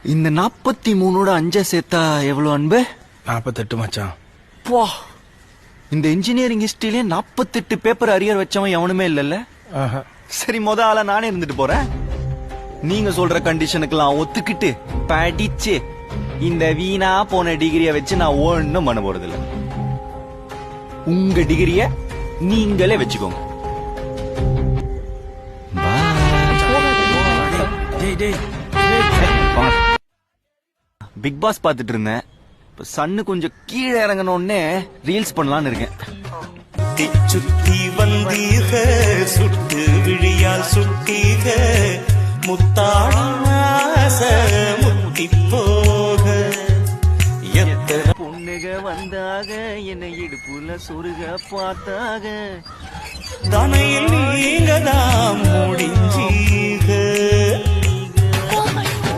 இந்த 43 5 சேர்த்தா எவ்வளவு அன்பு? 48 மச்சான். போ, இந்த இன்ஜினியரிங் ஹிஸ்டரியிலே 48 பேப்பர் அரியர் வச்சவன் எவனுமே இல்லல்ல. சரி, ஆளா நானே இருந்துட்டு போறேன். நீங்க சொல்ற கண்டிஷனுக்கெல்லாம் ஒத்துக்கிட்டு படிச்சு இந்த வீணா போன டிகிரியை வச்சு நான் ஒண்ணும் பண்ண போறது இல்ல. உங்க டிகிரிய நீங்களே வச்சுக்கோங்க. பிக் பாஸ் பாத்துட்டு இருந்தேன். சன்னு கொஞ்சம் கீழே இறங்கணும்னே ரீல்ஸ் பண்ணலான்னு இருக்கேன். சுத்தி வந்தீக சுட்டு விழியால் சுட்டீக முத்தாடாச முத்தி போக எத்தனை பொண்ணுக வந்தாக என்னை இடுப்புல சொருக பார்த்தாக தனையில் நீங்க தான் முடிஞ்சீக.